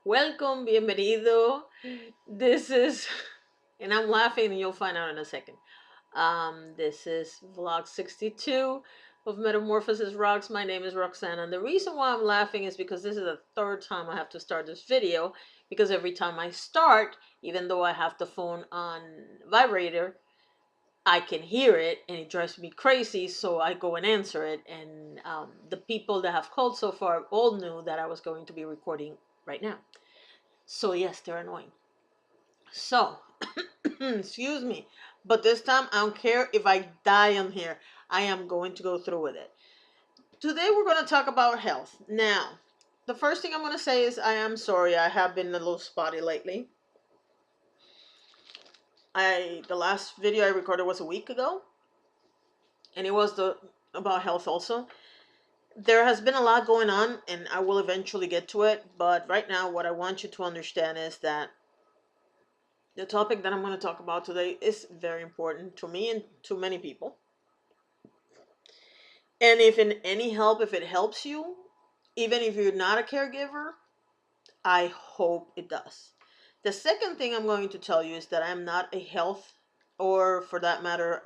Welcome, bienvenido. This is, and I'm laughing, and you'll find out in a second. This is vlog 62 of Metamorphosis Rocks. My name is Roxanne, and the reason why I'm laughing is because this is the third time I have to start this video. Because every time I start, even though I have the phone on vibrator, I can hear it and it drives me crazy, so I go and answer it. And the people that have called so far all knew that I was going to be recording right now. So yes, they're annoying. So, excuse me. But this time, I don't care if I die on here. I am going to go through with it. Today, we're going to talk about health. Now, the first thing I'm going to say is I am sorry. I have been a little spotty lately. The last video I recorded was a week ago, and it was about health also. There has been a lot going on, and I will eventually get to it. But right now, what I want you to understand is that the topic that I'm going to talk about today is very important to me and to many people. And if in any help, if it helps you, even if you're not a caregiver, I hope it does. The second thing I'm going to tell you is that I'm not a health, or for that matter,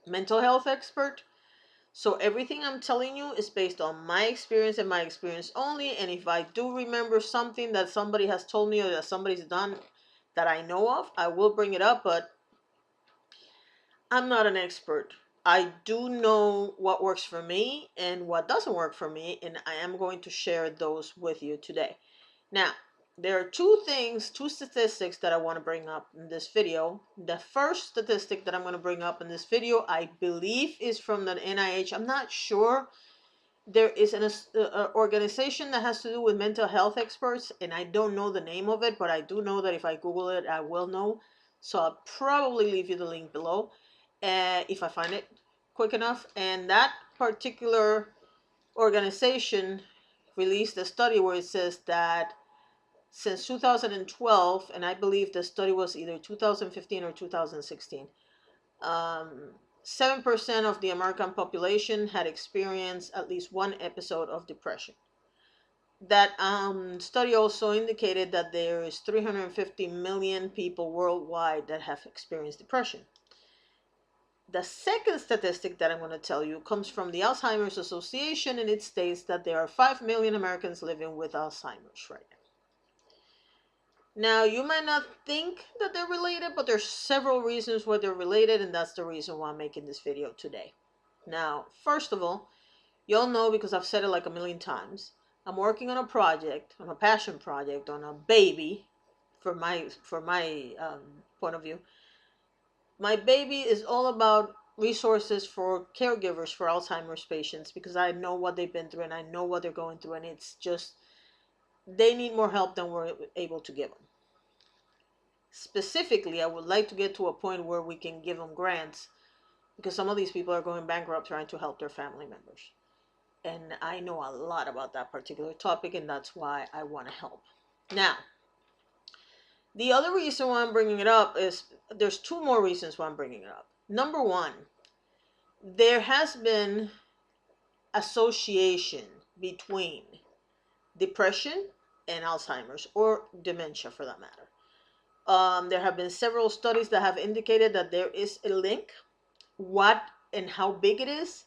mental health expert. So everything I'm telling you is based on my experience and my experience only. And if I do remember something that somebody has told me or that somebody's done that I know of, I will bring it up. But I'm not an expert. I do know what works for me and what doesn't work for me, and I am going to share those with you today. Now, there are two statistics that I want to bring up in this video. The first statistic that I'm going to bring up in this video, I believe, is from the NIH. I'm not sure. There is an organization that has to do with mental health experts, and I don't know the name of it, but I do know that if I Google it, I will know. So I'll probably leave you the link below if I find it quick enough. And that particular organization released a study where it says that since 2012, and I believe the study was either 2015 or 2016, 7% of the American population had experienced at least one episode of depression. That study also indicated that there is 350 million people worldwide that have experienced depression. The second statistic that I'm going to tell you comes from the Alzheimer's Association, and it states that there are 5 million Americans living with Alzheimer's right now. Now, you might not think that they're related, but there's several reasons why they're related, and that's the reason why I'm making this video today. Now, first of all, you'll know because I've said it like a million times, I'm working on a project, on a passion project, on a baby, from my point of view. My baby is all about resources for caregivers for Alzheimer's patients because I know what they've been through and I know what they're going through, and it's just they need more help than we're able to give them. Specifically, I would like to get to a point where we can give them grants because some of these people are going bankrupt trying to help their family members. And I know a lot about that particular topic, and that's why I want to help. Now, the other reason why I'm bringing it up is there's two more reasons why I'm bringing it up. Number one, there has been association between depression and Alzheimer's, or dementia for that matter. There have been several studies that have indicated that there is a link. What and how big it is,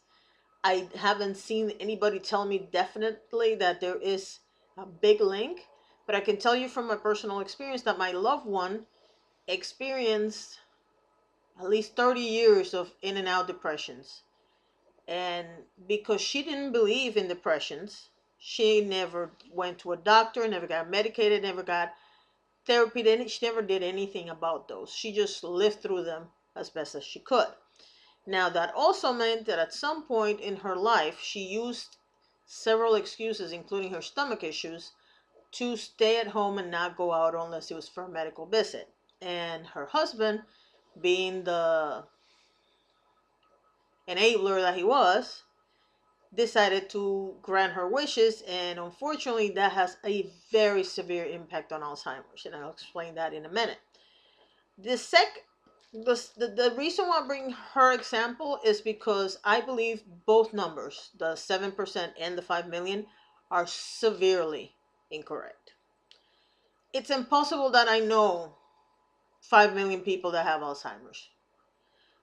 I haven't seen anybody tell me definitely that there is a big link, but I can tell you from my personal experience that my loved one experienced at least 30 years of in and out depressions. And because she didn't believe in depressions, she never went to a doctor, never got medicated, never got therapy. She never did anything about those. She just lived through them as best as she could. Now, that also meant that at some point in her life, she used several excuses, including her stomach issues, to stay at home and not go out unless it was for a medical visit. And her husband, being the enabler that he was, decided to grant her wishes, and unfortunately that has a very severe impact on Alzheimer's, and I'll explain that in a minute. The reason why I bring her example is because I believe both numbers, the 7% and the 5 million, are severely Incorrect. It's impossible that I know 5 million people that have Alzheimer's.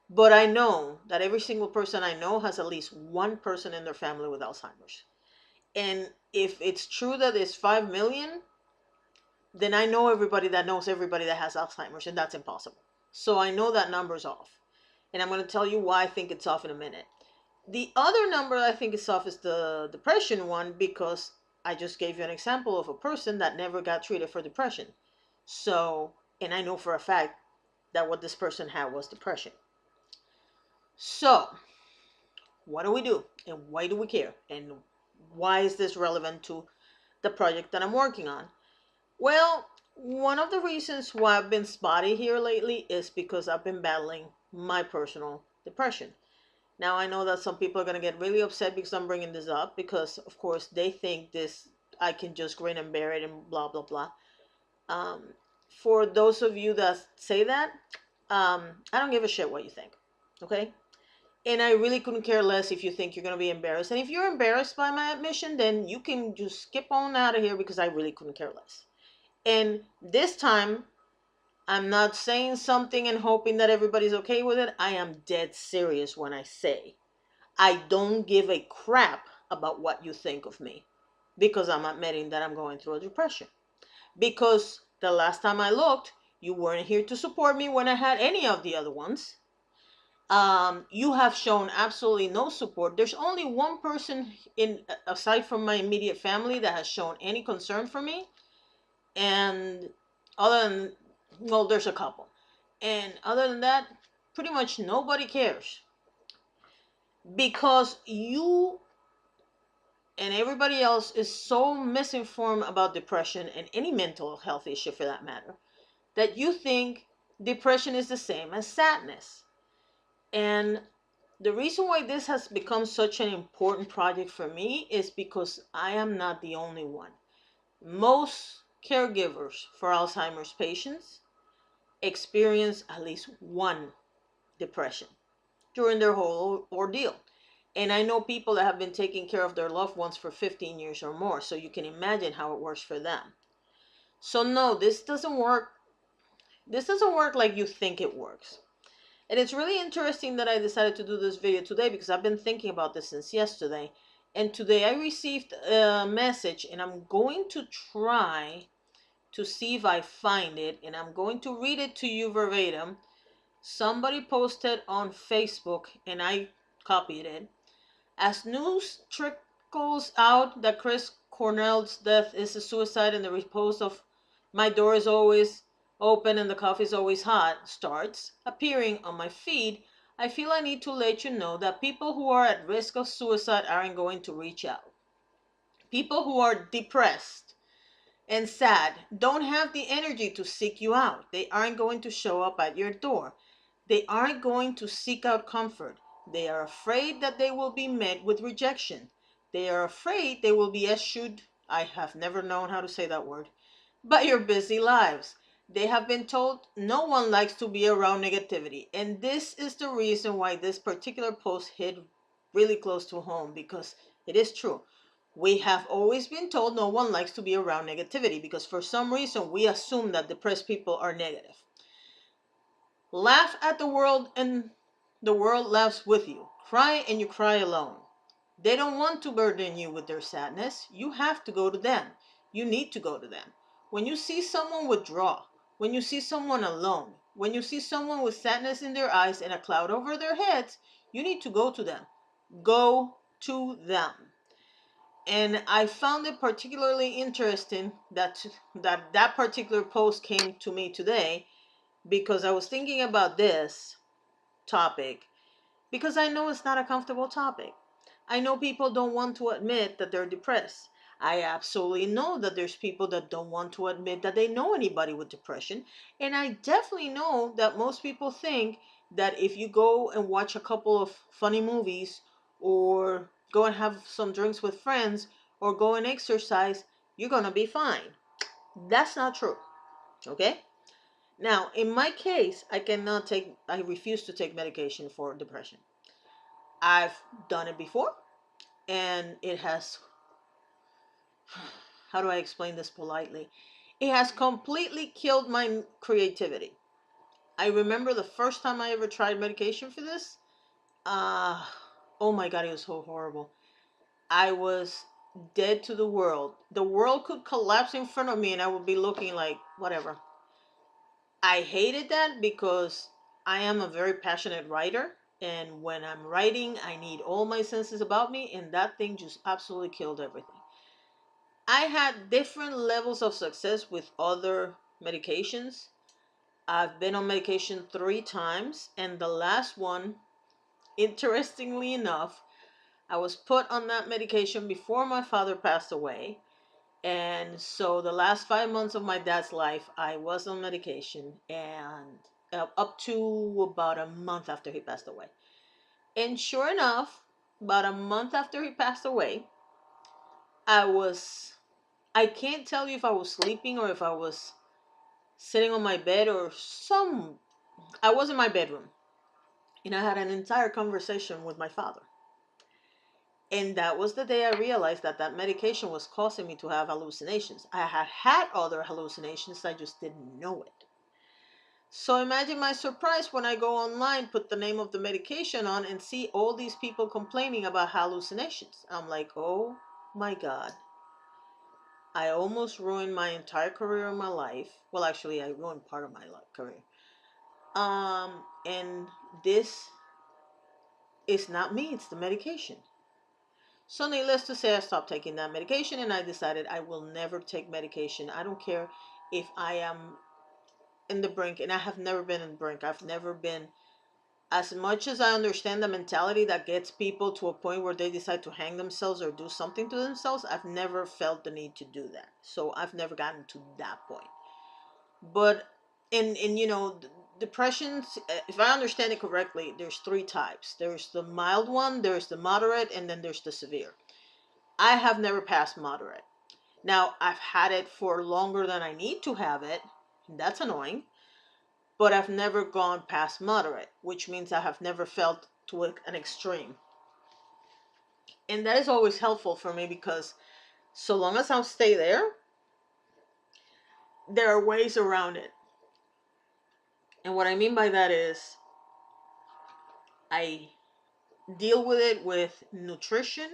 But I know that every single person I know has at least one person in their family with Alzheimer's. And if it's true that it's 5 million, then I know everybody that knows everybody that has Alzheimer's, and that's impossible. So I know that number's off. And I'm going to tell you why I think it's off in a minute. The other number I think is off is the depression one, because I just gave you an example of a person that never got treated for depression. So, and I know for a fact that what this person had was depression. So, what do we do? And why do we care? And why is this relevant to the project that I'm working on? Well, one of the reasons why I've been spotty here lately is because I've been battling my personal depression. Now, I know that some people are going to get really upset because I'm bringing this up, because, of course, they think this, I can just grin and bear it and blah, blah, blah. Um, for those of you that say that, I don't give a shit what you think, okay? And I really couldn't care less if you think you're going to be embarrassed. And if you're embarrassed by my admission, then you can just skip on out of here, because I really couldn't care less. And this time, I'm not saying something and hoping that everybody's okay with it. I am dead serious when I say I don't give a crap about what you think of me, because I'm admitting that I'm going through a depression. Because the last time I looked, you weren't here to support me when I had any of the other ones. You have shown absolutely no support. There's only one person in aside from my immediate family that has shown any concern for me, and other than, well, there's a couple, and other than that, pretty much nobody cares, because you and everybody else is so misinformed about depression and any mental health issue for that matter, that you think depression is the same as sadness. And the reason why this has become such an important project for me is because I am not the only one. Most caregivers for Alzheimer's patients experience at least one depression during their whole ordeal. And I know people that have been taking care of their loved ones for 15 years or more, so you can imagine how it works for them. So no, this doesn't work. This doesn't work like you think it works. And it's really interesting that I decided to do this video today, because I've been thinking about this since yesterday. And today I received a message, and I'm going to try to see if I find it, and I'm going to read it to you verbatim. Somebody posted on Facebook, and I copied it. As news trickles out that Chris Cornell's death is a suicide, and the repost of "my door is always open and the coffee is always hot" starts appearing on my feed, I feel I need to let you know that people who are at risk of suicide aren't going to reach out. People who are depressed and sad don't have the energy to seek you out. They aren't going to show up at your door. They aren't going to seek out comfort. They are afraid that they will be met with rejection. They are afraid they will be eschewed, I have never known how to say that word, by your busy lives. They have been told no one likes to be around negativity. And this is the reason why this particular post hit really close to home, because it is true. We have always been told no one likes to be around negativity, because for some reason we assume that depressed people are negative. Laugh at the world and the world laughs with you. Cry and you cry alone. They don't want to burden you with their sadness. You have to go to them. You need to go to them. When you see someone withdraw, when you see someone alone, when you see someone with sadness in their eyes and a cloud over their heads, you need to go to them. Go to them. And I found it particularly interesting that particular post came to me today, because I was thinking about this topic, because I know it's not a comfortable topic. I know people don't want to admit that they're depressed. I absolutely know that there's people that don't want to admit that they know anybody with depression. And I definitely know that most people think that if you go and watch a couple of funny movies, or go and have some drinks with friends, or go and exercise, you're going to be fine. That's not true. Okay? Now, in my case, I refuse to take medication for depression. I've done it before, and it has How do I explain this politely? It has completely killed my creativity. I remember the first time I ever tried medication for this. Uh, oh my God, it was so horrible. I was dead to the world. The world could collapse in front of me and I would be looking like, whatever. I hated that because I am a very passionate writer. And when I'm writing, I need all my senses about me. And that thing just absolutely killed everything. I had different levels of success with other medications. I've been on medication 3 times. And the last one, interestingly enough, I was put on that medication before my father passed away. And so the last 5 months of my dad's life, I was on medication and up to about a month after he passed away. And sure enough, about a month after he passed away, I was, I can't tell you if I was sleeping or if I was sitting on my bed or I was in my bedroom and I had an entire conversation with my father. And that was the day I realized that that medication was causing me to have hallucinations. I had had other hallucinations, I just didn't know it. So imagine my surprise when I go online, put the name of the medication on, and see all these people complaining about hallucinations. I'm like, oh my God. I almost ruined my entire career in my life. Well, actually, I ruined part of my career. And this is not me, it's the medication. So needless to say, I stopped taking that medication and I decided I will never take medication. I don't care if I am in the brink, and I have never been in the brink. I've never been, as much as I understand the mentality that gets people to a point where they decide to hang themselves or do something to themselves, I've never felt the need to do that. So I've never gotten to that point. But in depressions, if I understand it correctly, there's 3 types. There's the mild one, there's the moderate, and then there's the severe. I have never passed moderate. Now, I've had it for longer than I need to have it. That's annoying. But I've never gone past moderate, which means I have never felt to an extreme. And that is always helpful for me because so long as I'll stay there, there are ways around it. And what I mean by that is I deal with it with nutrition,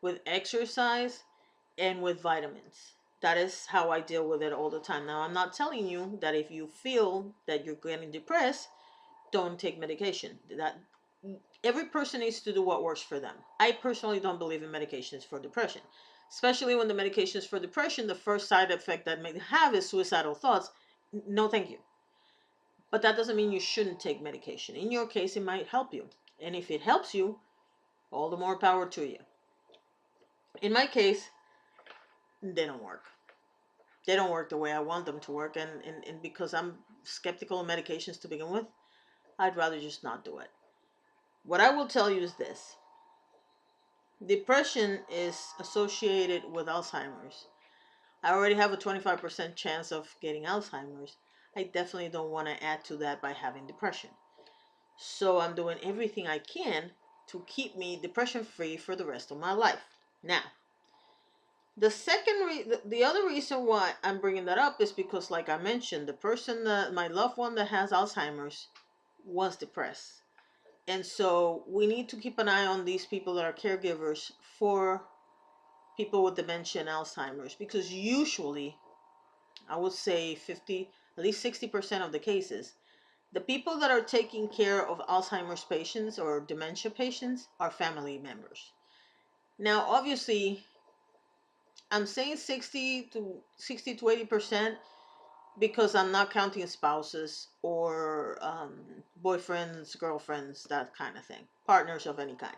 with exercise, and with vitamins. That is how I deal with it all the time. Now, I'm not telling you that if you feel that you're getting depressed, don't take medication. That every person needs to do what works for them. I personally don't believe in medications for depression, especially when the medications for depression, the first side effect that may have is suicidal thoughts. No, thank you. But that doesn't mean you shouldn't take medication. In your case, it might help you. And if it helps you, all the more power to you. In my case, they don't work. They don't work the way I want them to work. And because I'm skeptical of medications to begin with, I'd rather just not do it. What I will tell you is this: depression is associated with Alzheimer's. I already have a 25% chance of getting Alzheimer's. I definitely don't want to add to that by having depression. So I'm doing everything I can to keep me depression free for the rest of my life. Now, the other reason why I'm bringing that up is because, like I mentioned, the person that my loved one that has Alzheimer's was depressed. And so we need to keep an eye on these people that are caregivers for people with dementia and Alzheimer's, because usually, I would say 50, at least 60% of the cases, the people that are taking care of Alzheimer's patients or dementia patients are family members. Now, obviously, I'm saying 60 to 80% because I'm not counting spouses or boyfriends, girlfriends, that kind of thing, partners of any kind.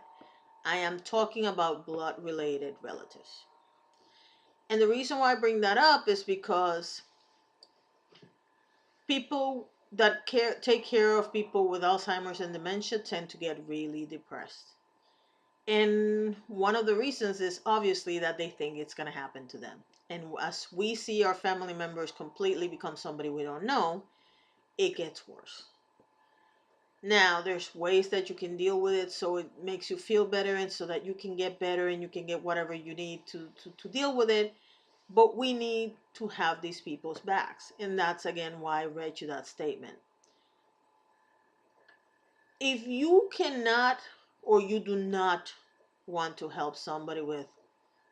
I am talking about blood related relatives. And the reason why I bring that up is because people that take care of people with Alzheimer's and dementia tend to get really depressed. And one of the reasons is obviously that they think it's going to happen to them. And as we see our family members completely become somebody we don't know, it gets worse. Now, there's ways that you can deal with it so it makes you feel better and so that you can get better and you can get whatever you need to deal with it. But we need to have these people's backs. And that's again why I read you that statement. If you cannot or you do not want to help somebody with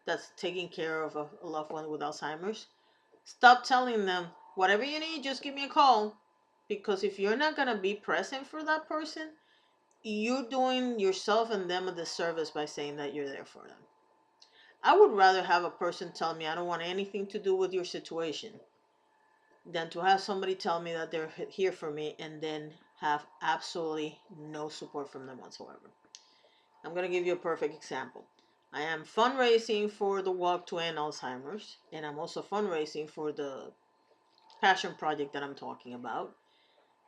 that's taking care of a loved one with Alzheimer's, stop telling them whatever you need, just give me a call. Because if you're not going to be present for that person, you're doing yourself and them a disservice by saying that you're there for them. I would rather have a person tell me I don't want anything to do with your situation than to have somebody tell me that they're here for me and then have absolutely no support from them whatsoever. I'm going to give you a perfect example. I am fundraising for the Walk to End Alzheimer's, and I'm also fundraising for the passion project that I'm talking about.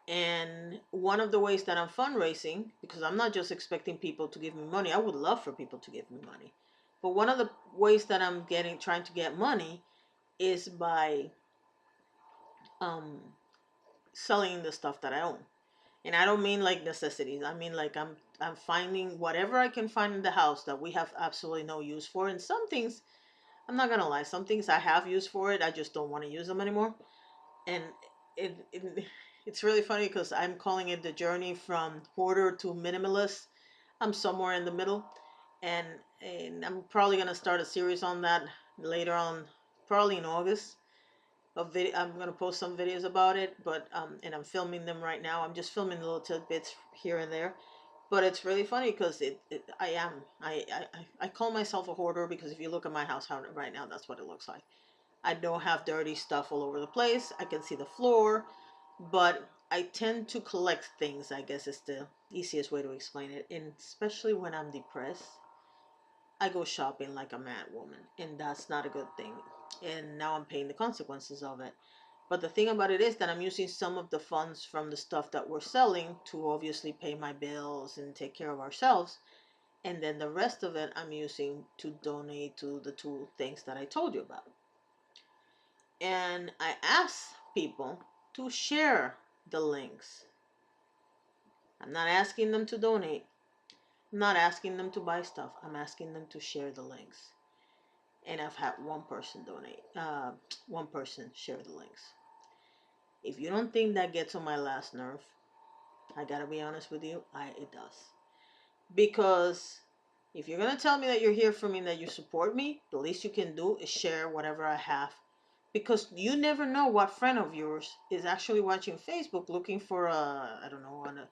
And one of the ways that I'm fundraising, because I'm not just expecting people to give me money, I would love for people to give me money. But one of the ways that I'm trying to get money is by um, selling the stuff that I own. And I don't mean like necessities. I mean like I'm finding whatever I can find in the house that we have absolutely no use for. And some things, I'm not gonna lie, some things I have use for it. I just don't want to use them anymore. And it's really funny because I'm calling it the journey from hoarder to minimalist. I'm somewhere in the middle, and I'm probably gonna start a series on that later on, probably in August. I'm gonna post some videos about it, but and I'm filming them right now. I'm just filming little tidbits here and there, but it's really funny because I call myself a hoarder because if you look at my house right now, that's what it looks like. I don't have dirty stuff all over the place. I can see the floor, but I tend to collect things, I guess is the easiest way to explain it. And especially when I'm depressed, I go shopping like a mad woman, and that's not a good thing. And now I'm paying the consequences of it. But the thing about it is that I'm using some of the funds from the stuff that we're selling to obviously pay my bills and take care of ourselves. And then the rest of it I'm using to donate to the two things that I told you about. And I ask people to share the links. I'm not asking them to donate. I'm not asking them to buy stuff. I'm asking them to share the links. And I've had one person donate, one person share the links. If you don't think that gets on my last nerve, I gotta be honest with you, it does. Because if you're gonna tell me that you're here for me and that you support me, the least you can do is share whatever I have. Because you never know what friend of yours is actually watching Facebook looking for I don't know, on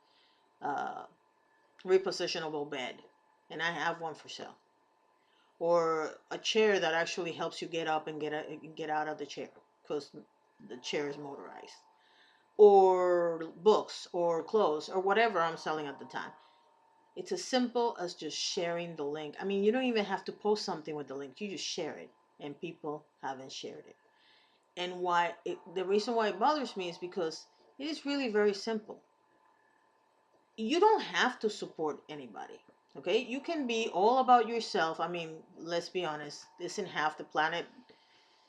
a repositionable bed. And I have one for sale. Or a chair that actually helps you get up and get out of the chair because the chair is motorized. Or books or clothes or whatever I'm selling at the time. It's as simple as just sharing the link. I mean, you don't even have to post something with the link. You just share it, and people haven't shared it. And the reason why it bothers me is because it is really very simple. You don't have to support anybody. Okay? You can be all about yourself. I mean, let's be honest. Isn't half the planet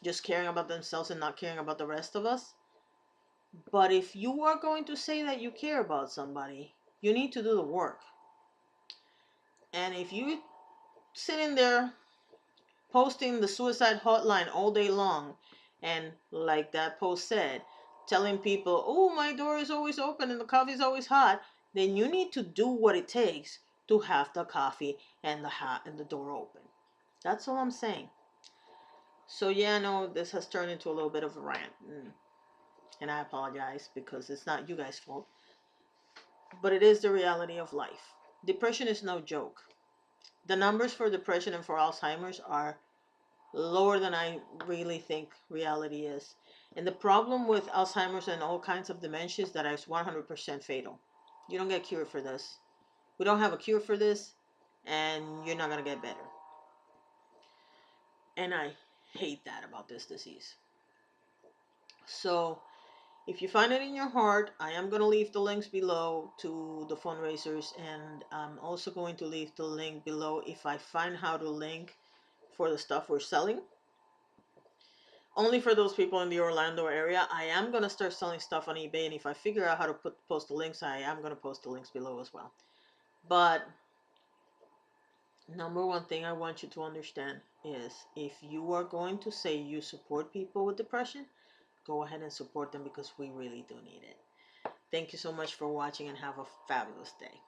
just caring about themselves and not caring about the rest of us? But if you are going to say that you care about somebody, you need to do the work. And if you sitting there posting the suicide hotline all day long, and like that post said, telling people, oh, my door is always open and the coffee is always hot, then you need to do what it takes to have the coffee and the hot and the door open. That's all I'm saying. So yeah, no, this has turned into a little bit of a rant, and I apologize because it's not you guys' fault, but it is the reality of life. Depression is no joke. The numbers for depression and for Alzheimer's are lower than I really think reality is. And the problem with Alzheimer's and all kinds of dementia is that it's 100% fatal. You don't get cured for this. We don't have a cure for this, and you're not going to get better. And I hate that about this disease. So, if you find it in your heart, I am going to leave the links below to the fundraisers, and I'm also going to leave the link below if I find how to link for the stuff we're selling. Only for those people in the Orlando area. I am going to start selling stuff on eBay, and if I figure out how to post the links, I am going to post the links below as well. But Number one thing I want you to understand is if you are going to say you support people with depression, go ahead and support them because we really do need it. Thank you so much for watching and have a fabulous day.